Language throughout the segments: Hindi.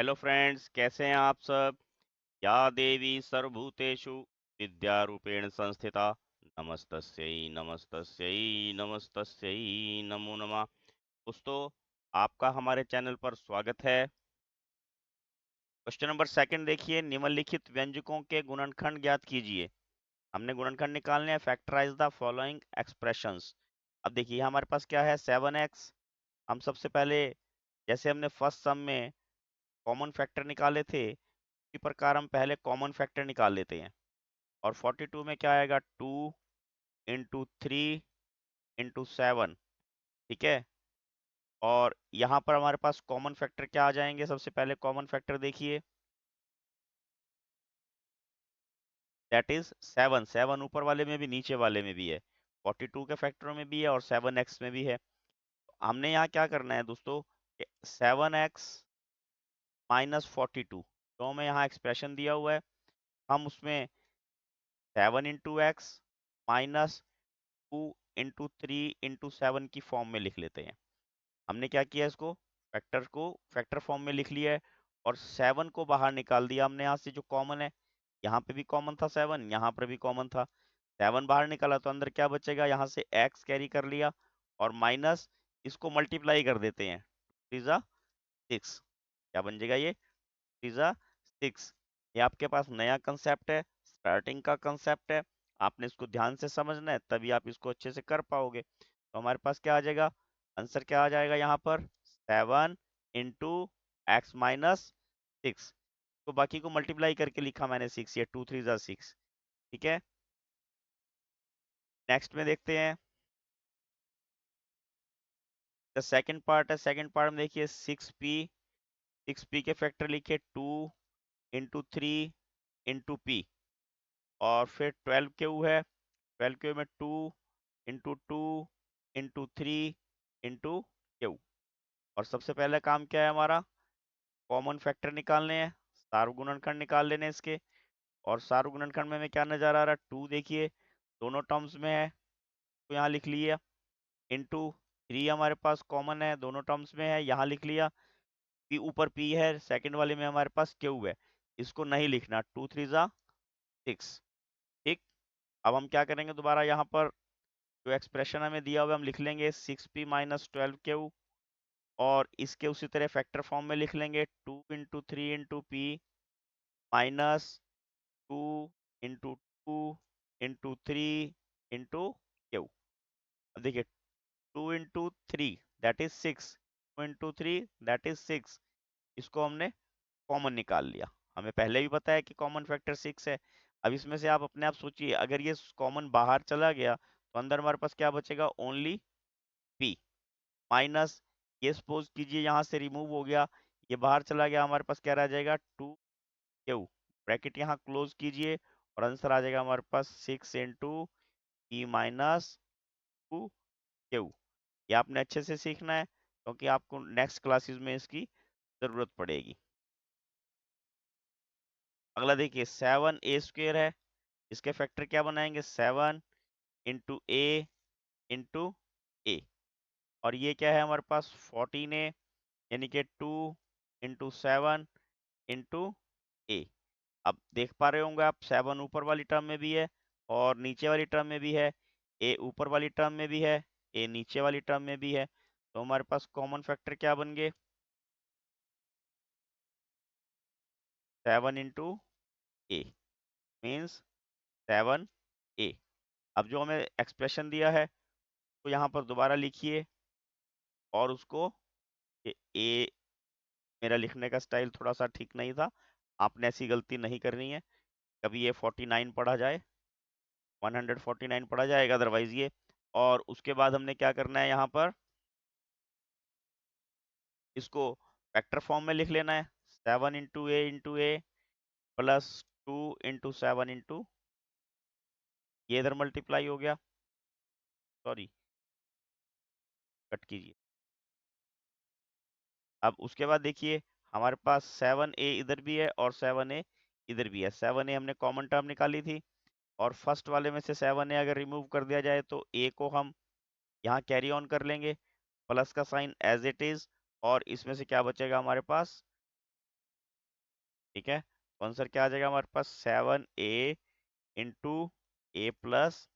हेलो फ्रेंड्स, कैसे हैं आप सब। या देवी सर्वभूतेषु विद्यारूपेण संस्थिता नमस्तस्यै नमस्तस्यै नमस्तस्यै नमो नमः। दोस्तों, आपका हमारे चैनल पर स्वागत है। क्वेश्चन नंबर सेकंड देखिए, निम्नलिखित व्यंजकों के गुणनखंड ज्ञात कीजिए। हमने गुणनखंड निकालने हैं। Factorise the following expressions. अब देखिए हमारे पास क्या है, 7x। हम सबसे पहले, जैसे हमने फर्स्ट सम में कॉमन फैक्टर निकाले थे, इसी प्रकार हम पहले कॉमन फैक्टर निकाल लेते हैं। और 42 में क्या आएगा, 2 × 3 × 7। ठीक है। और यहाँ पर हमारे पास कॉमन फैक्टर क्या आ जाएंगे। सबसे पहले कॉमन फैक्टर देखिए, दैट इज 7। 7 ऊपर वाले में भी नीचे वाले में भी है, 42 के फैक्टरों में भी है और 7x में भी है। हमने यहाँ क्या करना है दोस्तों, 7x माइनस 42 तो हमें यहाँ एक्सप्रेशन दिया हुआ है, हम उसमें 7 × x माइनस 2 × 3 × 7 की फॉर्म में लिख लेते हैं। हमने क्या किया, इसको फैक्टर फॉर्म में लिख लिया है और 7 को बाहर निकाल दिया हमने यहाँ से, जो कॉमन है। यहाँ पे भी कॉमन था 7, यहाँ पर भी कॉमन था। 7 बाहर निकाला तो अंदर क्या बचेगा, यहाँ से x कैरी कर लिया और माइनस इसको मल्टीप्लाई कर देते हैं, 3 6। क्या बन जाएगा ये, 3 6। ये आपके पास नया कंसेप्ट है, स्टार्टिंग का कंसेप्ट है। आपने इसको ध्यान से समझना है, तभी आप इसको अच्छे से कर पाओगे। तो हमारे पास क्या आ जाएगा, आंसर क्या आ जाएगा यहाँ पर, 7 × x−6। तो बाकी को मल्टीप्लाई करके लिखा मैंने 6, ये 2 3 6। ठीक है। नेक्स्ट में देखते हैं, द सेकंड पार्ट है। सेकंड पार्ट में देखिए 6p। 6p के फैक्टर लिखे 2 × 3 × p। और फिर 12q है, 12q में 2 × 2 × 3 × q। और सबसे पहला काम क्या है हमारा, कॉमन फैक्टर निकालने हैं, सार्वगुणनखंड निकाल लेने हैं इसके। और सार्वगुणनखंड में हमें क्या नजर आ रहा है, 2 देखिए दोनों टर्म्स में है तो यहाँ लिख लिया, इंटू 3 हमारे पास कॉमन है, दोनों टर्म्स में है, यहाँ लिख लिया। पी ऊपर p है, सेकंड वाले में हमारे पास q है, इसको नहीं लिखना। 2 3 6। ठीक। अब हम क्या करेंगे, दोबारा यहाँ पर जो एक्सप्रेशन हमें दिया हुआ है हम लिख लेंगे 6p माइनस 12q। और इसके उसी तरह फैक्टर फॉर्म में लिख लेंगे, 2 × 3 × p माइनस 2 × 2 × 3 × q। अब देखिए 2 × 3 दैट इज 6, 2 × 3 दैट इज 6। इसको हमने कॉमन निकाल लिया। हमें पहले भी पता है कि कॉमन फैक्टर 6 है। अब इसमें से आप अपने आप सोचिए, अगर ये कॉमन बाहर चला गया तो अंदर हमारे पास क्या बचेगा, ओनली p। माइनस ये सपोज कीजिए यहाँ से रिमूव हो गया, ये बाहर चला गया, हमारे पास क्या रह जाएगा, 2q। ब्रैकेट यहाँ क्लोज कीजिए और आंसर आ जाएगा हमारे पास 6 × p माइनस 2q। ये आपने अच्छे से सीखना है क्योंकि आपको नेक्स्ट क्लासेस में इसकी जरूरत पड़ेगी। अगला देखिए 7a² है, इसके फैक्टर क्या बनाएंगे, 7 × a × a। और ये क्या है हमारे पास, 14a, यानी कि 2 × 7 × a। अब देख पा रहे होंगे आप, 7 ऊपर वाली टर्म में भी है और नीचे वाली टर्म में भी है, a ऊपर वाली टर्म में भी है, a नीचे वाली टर्म में भी है। तो हमारे पास कॉमन फैक्टर क्या बन गए, 7 × a मीन्स 7a। अब जो हमें एक्सप्रेशन दिया है तो यहाँ पर दोबारा लिखिए और उसको, ए मेरा लिखने का स्टाइल थोड़ा सा ठीक नहीं था, आपने ऐसी गलती नहीं करनी है। कभी ये 49 पढ़ा जाए, 149 पढ़ा जाएगा, अदरवाइज ये। और उसके बाद हमने क्या करना है, यहाँ पर इसको वेक्टर फॉर्म में लिख लेना है, 7 × a प्लस 2 × 7 ये इधर मल्टीप्लाई हो गया, सॉरी कट कीजिए। अब उसके बाद देखिए हमारे पास 7a इधर भी है और 7a इधर भी है। 7a हमने कॉमन टर्म निकाली थी और फर्स्ट वाले में से 7a अगर रिमूव कर दिया जाए तो a को हम यहाँ कैरी ऑन कर लेंगे, प्लस का साइन एज इट इज। और इसमें से क्या बचेगा हमारे पास, ठीक है, तो आंसर क्या आ जाएगा हमारे पास 7a इंटू ए प्लस,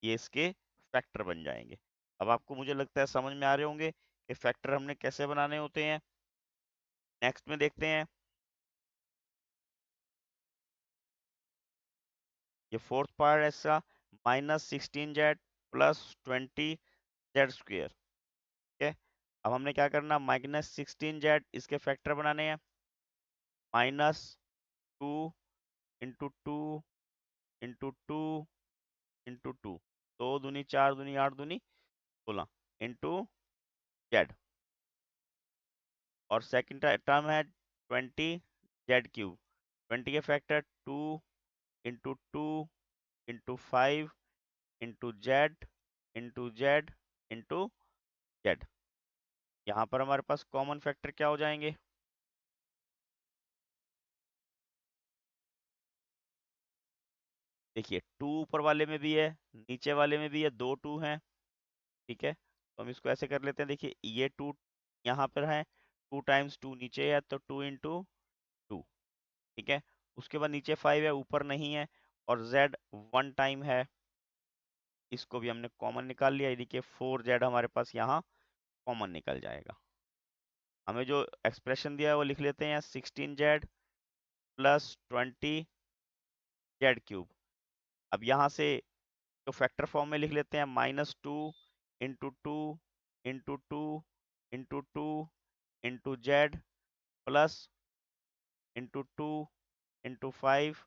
ये इसके फैक्टर बन जाएंगे। अब आपको मुझे लगता है समझ में आ रहे होंगे कि फैक्टर हमने कैसे बनाने होते हैं। नेक्स्ट में देखते हैं, ये फोर्थ पार्ट है इसका, -16z प्लस 20z²। ठीक है, अब हमने क्या करना, -16z इसके फैक्टर बनाने हैं, -2 इंटू 2 इंटू 2 इंटू 2, 2 दूनी 4 दूनी 8 दूनी 16 इंटू जेड, और सेकंड टर्म है 20z³। 20 के factor 2 into 2 into 5 into z into z into Z. यहाँ पर हमारे पास कॉमन फैक्टर क्या हो जाएंगे, देखिए 2 ऊपर वाले में भी है, नीचे वाले में भी है, 2 2 हैं। ठीक है, तो हम इसको ऐसे कर लेते हैं, देखिए ये 2 यहाँ पर है, 2 टाइम्स 2 नीचे है, तो 2 इंटू 2। ठीक है, उसके बाद नीचे 5 है, ऊपर नहीं है, और z 1 टाइम है, इसको भी हमने कॉमन निकाल लिया, यानी कि 4z हमारे पास यहाँ कॉमन निकल जाएगा। हमें जो एक्सप्रेशन दिया है वो लिख लेते हैं, 16z प्लस 20z³। अब यहाँ से तो फैक्टर फॉर्म में लिख लेते हैं, -2 into 2 into 2 into 2 into Z plus into 2 into 5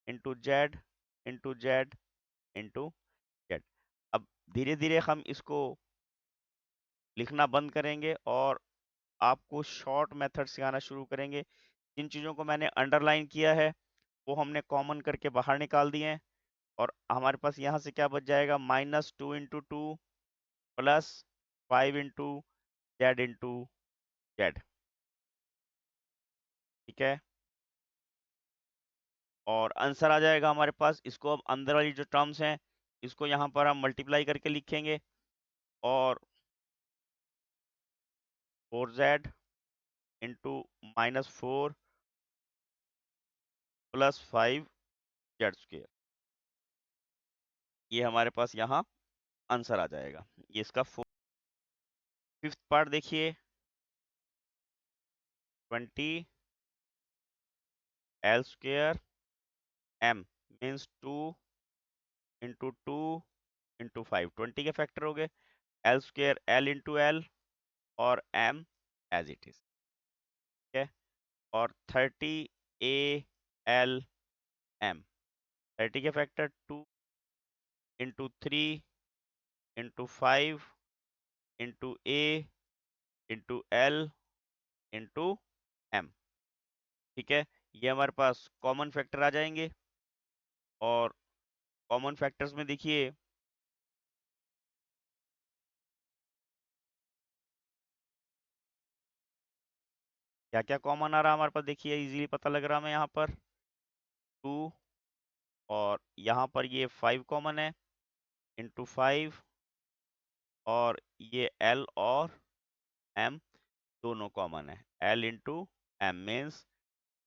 into z into z into z. अब धीरे धीरे हम इसको लिखना बंद करेंगे और आपको शॉर्ट मेथड सिखाना शुरू करेंगे। जिन चीज़ों को मैंने अंडरलाइन किया है वो हमने कॉमन करके बाहर निकाल दिए हैं, और हमारे पास यहाँ से क्या बच जाएगा, -2 into 2 plus 5 into z into Z. ठीक है, और आंसर आ जाएगा हमारे पास। इसको अब अंदर वाली जो टर्म्स हैं इसको यहाँ पर हम मल्टीप्लाई करके लिखेंगे, और 4z इंटू -4 प्लस 5z², ये हमारे पास यहाँ आंसर आ जाएगा। ये इसका फिफ्थ पार्ट देखिए, 20l² m means 2 into 2 into 5, 20 के फैक्टर हो गए, l² l इंटू l और m एज इट इज। ठीक है, और 30a l m, 30 के factor 2 into 3 into 5 into a into l into m। ठीक है, ये हमारे पास कॉमन फैक्टर आ जाएंगे, और कॉमन फैक्टर्स में देखिए क्या क्या कॉमन आ रहा है हमारे पास, देखिए इजीली पता लग रहा है हमें यहाँ पर 2, और यहाँ पर ये 5 कॉमन है इंटू 5, और ये l और m दोनों कॉमन है, l into m means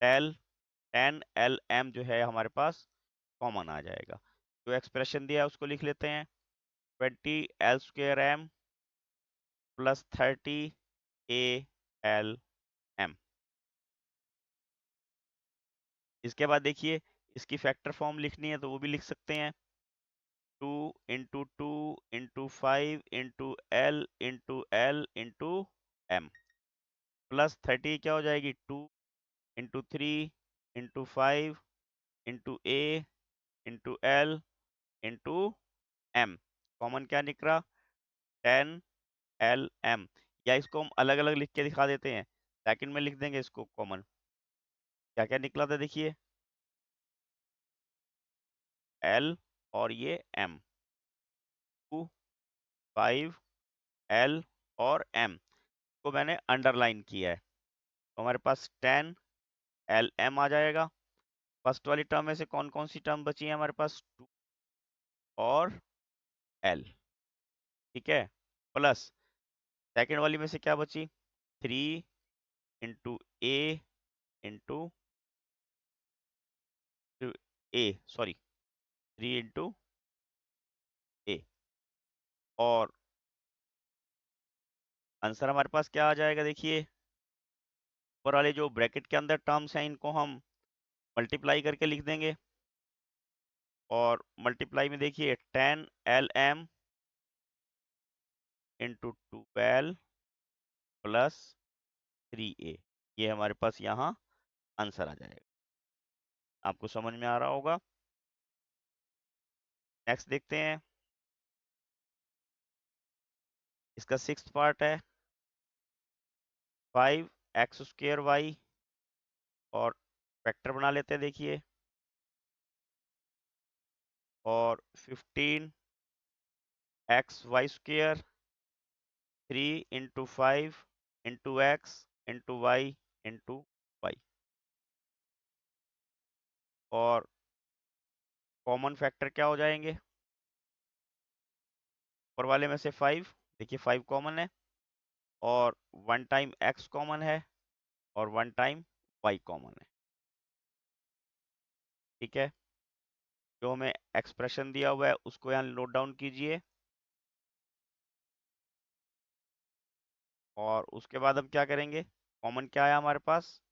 10l m जो है हमारे पास कॉमन आ जाएगा। जो एक्सप्रेशन दिया है उसको लिख लेते हैं, 20l² m plus 30a l m। इसके बाद देखिए इसकी फैक्टर फॉर्म लिखनी है तो वो भी लिख सकते हैं, 2 into 2 into 5 into l into m plus 30 क्या हो जाएगी, 2 into 3 into 5 into a into l into m। Common क्या निकला, 10l m, या इसको हम अलग अलग लिख के दिखा देते हैं, सेकंड में लिख देंगे इसको कॉमन। क्या क्या निकला था देखिए, l और ये m, 2 5 l और m को मैंने अंडरलाइन किया है, तो हमारे पास 10l m आ जाएगा। फर्स्ट वाली टर्म में से कौन कौन सी टर्म बची है हमारे पास, 2 और l। ठीक है, प्लस सेकेंड वाली में से क्या बची, 3 into a into A, sorry 3 into a, और आंसर हमारे पास क्या आ जाएगा, देखिए ऊपर वाले जो ब्रैकेट के अंदर टर्म्स हैं इनको हम मल्टीप्लाई करके लिख देंगे, और मल्टीप्लाई में देखिए 10 lm इंटू 12 प्लस 3a, ये हमारे पास यहाँ आंसर आ जाएगा। आपको समझ में आ रहा होगा। नेक्स्ट देखते हैं, इसका 6th पार्ट है 5x² y, और वेक्टर बना लेते हैं देखिए, और 15xy², 3 into 5 into x into y, और कॉमन फैक्टर क्या हो जाएंगे, ऊपर वाले में से 5, देखिए 5 कॉमन है, और 1 टाइम x कॉमन है, और 1 टाइम y कॉमन है। ठीक है, जो हमें एक्सप्रेशन दिया हुआ है उसको यहाँ नोट डाउन कीजिए, और उसके बाद हम क्या करेंगे, कॉमन क्या है हमारे पास,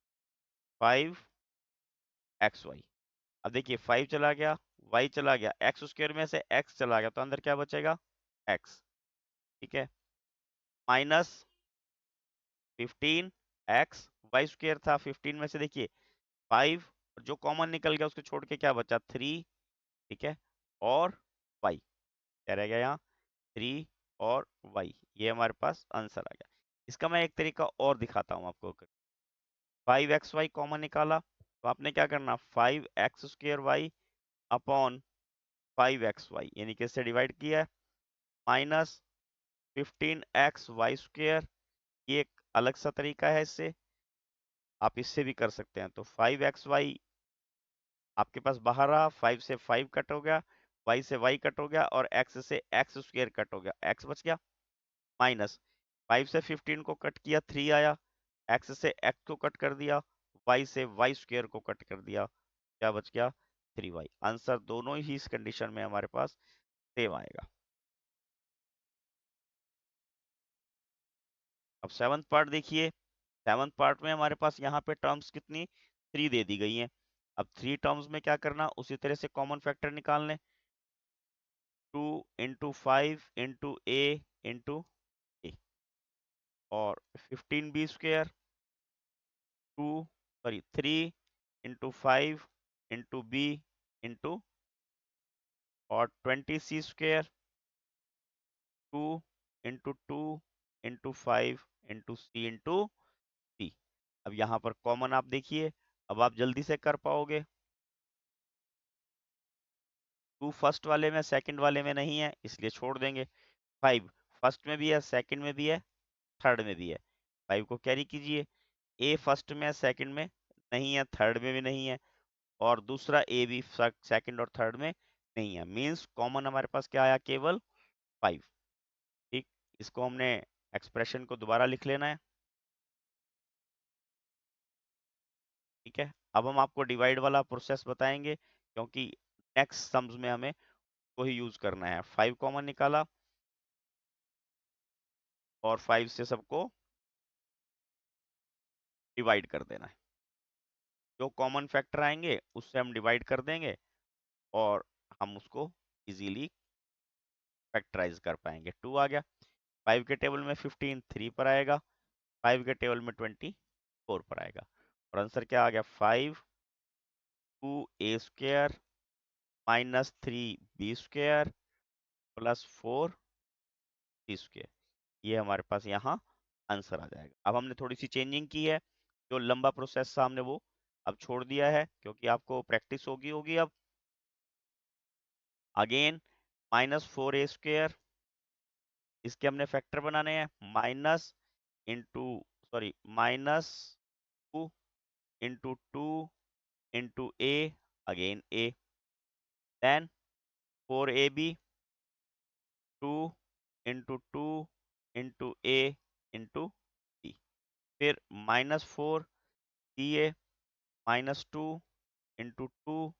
5xy। अब देखिए 5 चला गया, y चला गया, x² में से x चला गया, तो अंदर क्या बचेगा, x। ठीक है, माइनस 15x y² था, 15 में से देखिए 5, जो कॉमन निकल गया उसको छोड़ के क्या बचा, 3। ठीक है, और y क्या रह गया यहाँ, 3 और y, ये हमारे पास आंसर आ गया। इसका मैं एक तरीका और दिखाता हूँ आपको। 5xy कॉमन निकाला, तो आपने क्या करना, 5x² y अपॉन 5xy, यानी कि इससे डिवाइड किया है, माइनस 15xy², ये एक अलग सा तरीका है, इससे आप इससे भी कर सकते हैं। तो 5xy आपके पास बाहर रहा, 5 से 5 कट हो गया, y से y कट हो गया, और x से x² कट हो गया, x बच गया, माइनस 5 से 15 को कट किया, 3 आया, x से x को कट कर दिया, y से y² को कट कर दिया, क्या बच गया, 3y। आंसर दोनों ही इस कंडीशन में हमारे पास सेम आएगा। अब 7th पार्ट देखिए, 7th पार्ट में हमारे पास यहाँ पे टर्म्स कितनी, 3 दे दी गई हैं। अब 3 टर्म्स में क्या करना, उसी तरह से कॉमन फैक्टर निकालने, 2 into 5 into a, और 15b², 3 into 5 into b into, और 20c², 2 into 2 into 5 into c into c। अब यहाँ पर कॉमन आप देखिए, अब आप जल्दी से कर पाओगे। 2 फर्स्ट वाले में, सेकंड वाले में नहीं है, इसलिए छोड़ देंगे। 5 फर्स्ट में भी है, सेकंड में भी है, थर्ड में भी है, 5 को कैरी कीजिए। ए फर्स्ट में है, सेकंड में नहीं है, थर्ड में भी नहीं है, और दूसरा ए भी सेकंड और थर्ड में नहीं है, मींस कॉमन हमारे पास क्या आया, केवल 5। ठीक, इसको हमने एक्सप्रेशन को दोबारा लिख लेना है। ठीक है, अब हम आपको डिवाइड वाला प्रोसेस बताएंगे, क्योंकि नेक्स्ट सम्स में हमें वही यूज करना है। 5 कॉमन निकाला, और 5 से सबको डिवाइड कर देना है, जो कॉमन फैक्टर आएंगे उससे हम डिवाइड कर देंगे, और हम उसको इजीली फैक्टराइज कर पाएंगे। 2 आ गया, 5 के टेबल में 15 3 पर आएगा, 5 के टेबल में 24 पर आएगा, और आंसर क्या आ गया, 5 2a² minus 3b² plus 4c², ये हमारे पास यहाँ आंसर आ जाएगा। अब हमने थोड़ी सी चेंजिंग की है, जो लंबा प्रोसेस था हमने वो अब छोड़ दिया है, क्योंकि आपको प्रैक्टिस होगी होगी अब। अगेन -4a², इसके हमने फैक्टर बनाने हैं, minus into sorry -2 into 2 into a, again a, then 4ab, 2 into 2 into a into b, फिर -4 ca, -2 into 2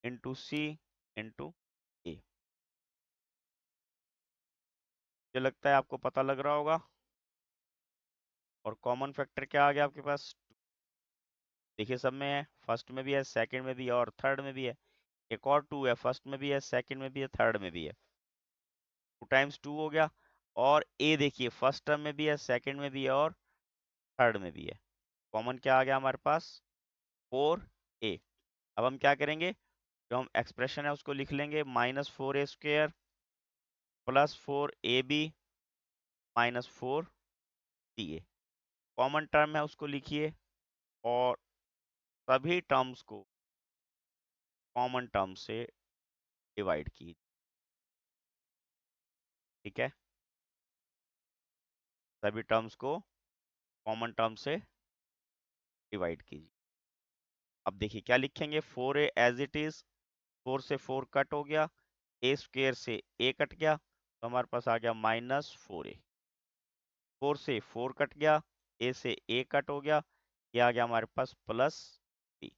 into c into a. मुझे लगता है आपको पता लग रहा होगा। और कॉमन फैक्टर क्या आ गया आपके पास? देखिए सब में है, फर्स्ट में भी है, सेकंड में भी है और थर्ड में भी है। एक और टू है, फर्स्ट में भी है, सेकंड में भी है, थर्ड में भी है। 2 टाइम्स 2 हो गया। और ए देखिए फर्स्ट टर्म में भी है, सेकंड में भी है और थर्ड में भी है। कॉमन क्या आ गया हमारे पास? 4a। अब हम क्या करेंगे, जो हम एक्सप्रेशन है उसको लिख लेंगे, -4a² plus 4ab -4ca। Common term है उसको लिखिए और सभी टर्म्स को कॉमन टर्म से डिवाइड कीजिए। ठीक है, सभी टर्म्स को कॉमन टर्म से डिवाइड कीजिए। अब देखिए क्या लिखेंगे, 4a एज इट इज, 4 से 4 कट हो गया, a² से a कट गया, तो हमारे पास आ गया -4a। 4 से 4 कट गया, a से a कट हो गया, ये आ गया हमारे पास +b।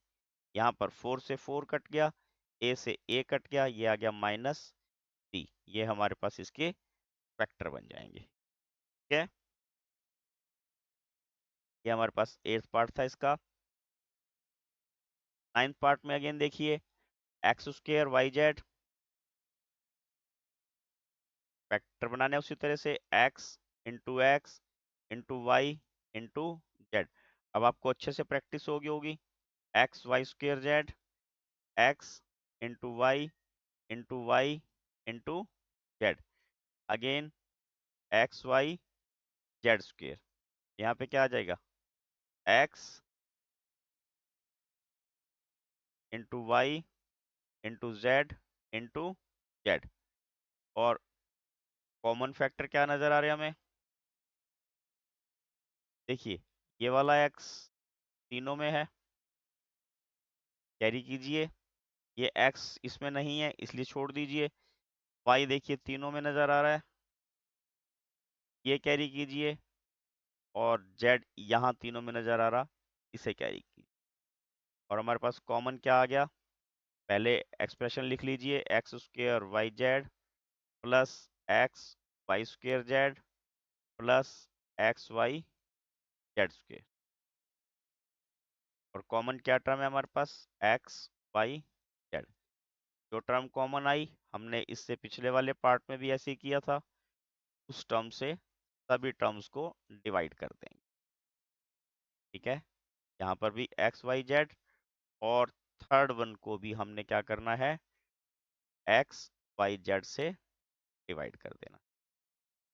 यहाँ पर 4 से 4 कट गया, a से a कट गया, ये आ गया -b। ये हमारे पास इसके फैक्टर बन जाएंगे। ठीक है, ये हमारे पास 8th पार्ट था इसका। 9th पार्ट में अगेन देखिए, x² yz फैक्टर बनाने उसी तरह से, x into y into z. अब आपको अच्छे से प्रैक्टिस होगी। XY² z, x into y into z. Again XYZ²। यहाँ पे क्या आ जाएगा, x into y into z into z. और कॉमन फैक्टर क्या नजर आ रहा है हमें? देखिए ये वाला x तीनों में है, कैरी कीजिए। ये x इसमें नहीं है इसलिए छोड़ दीजिए। y देखिए तीनों में नजर आ रहा है, ये कैरी कीजिए। और z यहाँ तीनों में नजर आ रहा, इसे कैरी कीजिए। और हमारे पास कॉमन क्या आ गया? पहले एक्सप्रेशन लिख लीजिए, x² yz plus XY² z plus XYZ²। और कॉमन क्या टर्म है हमारे पास? XYZ। जो टर्म कॉमन आई, हमने इससे पिछले वाले पार्ट में भी ऐसे ही किया था, उस टर्म से सभी टर्म्स को डिवाइड कर देंगे। ठीक है, यहाँ पर भी XYZ और थर्ड वन को भी हमने क्या करना है, XYZ से डिवाइड कर देना।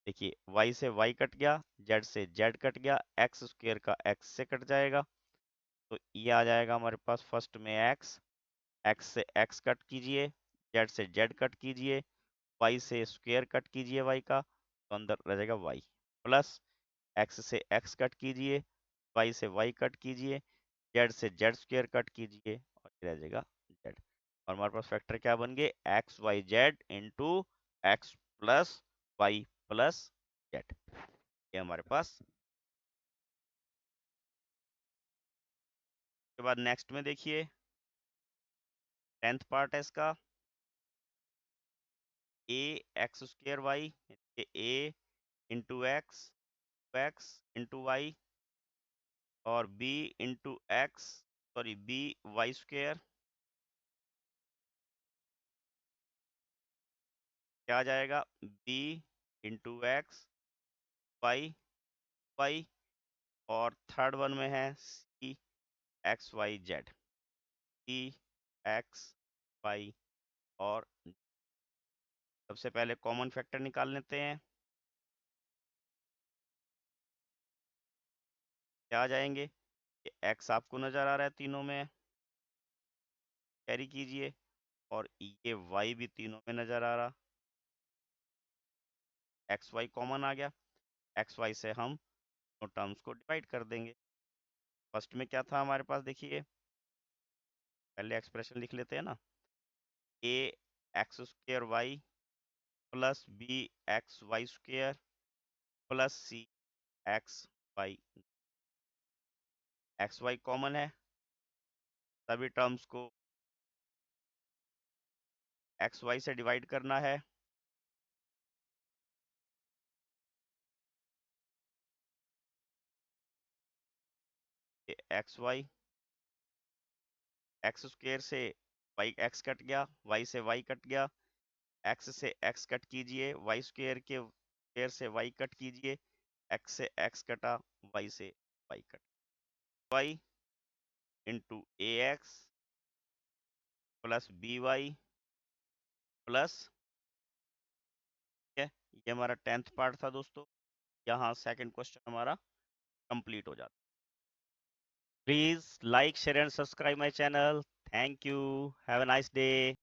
देखिए y से y कट गया, z से z कट गया, x² का x से कट जाएगा, तो ये आ जाएगा हमारे पास फर्स्ट में x से x कट कीजिए, z से z कट कीजिए, y से स्क्वेयर कट कीजिए y का, तो अंदर रह जाएगा y, प्लस x से x कट कीजिए, y से y कट कीजिए, z से z² कट कीजिए और ये रह जाएगा z। और हमारे पास फैक्टर क्या बन गए, XYZ into x plus y plus z. ये हमारे पास। उसके बाद नेक्स्ट में देखिए 10th पार्ट है इसका, a x² y, a into x into y और b y²। क्या आ जाएगा, b इंटू x y और थर्ड वन में है C XYZ और सबसे पहले कॉमन फैक्टर निकाल लेते हैं। क्या आ जाएंगे, ये x आपको नजर आ रहा है तीनों में, कैरी कीजिए। और ये y भी तीनों में नजर आ रहा, XY कॉमन आ गया, XY से हम दोनों टर्म्स को डिवाइड कर देंगे। फर्स्ट में क्या था हमारे पास, देखिए पहले एक्सप्रेशन लिख लेते हैं ना, a x² y plus b(x)y² plus c(x)y। XY common है, सभी टर्म्स को एक्स वाई से डिवाइड करना है, एक्स वाई, एक्स स्क्वेयर से वाई एक्स कट गया, वाई से वाई कट गया, एक्स से एक्स कट कीजिए, वाई स्क्वेयर के स्क्वेयर से वाई कट कीजिए, एक्स से एक्स कटा, वाई से y cut, y into a x plus b y plus, ठीक है, ये हमारा 10th पार्ट था दोस्तों। यहाँ सेकंड क्वेश्चन हमारा कंप्लीट हो जाता है। Please like share and subscribe my channel. Thank you, have a nice day.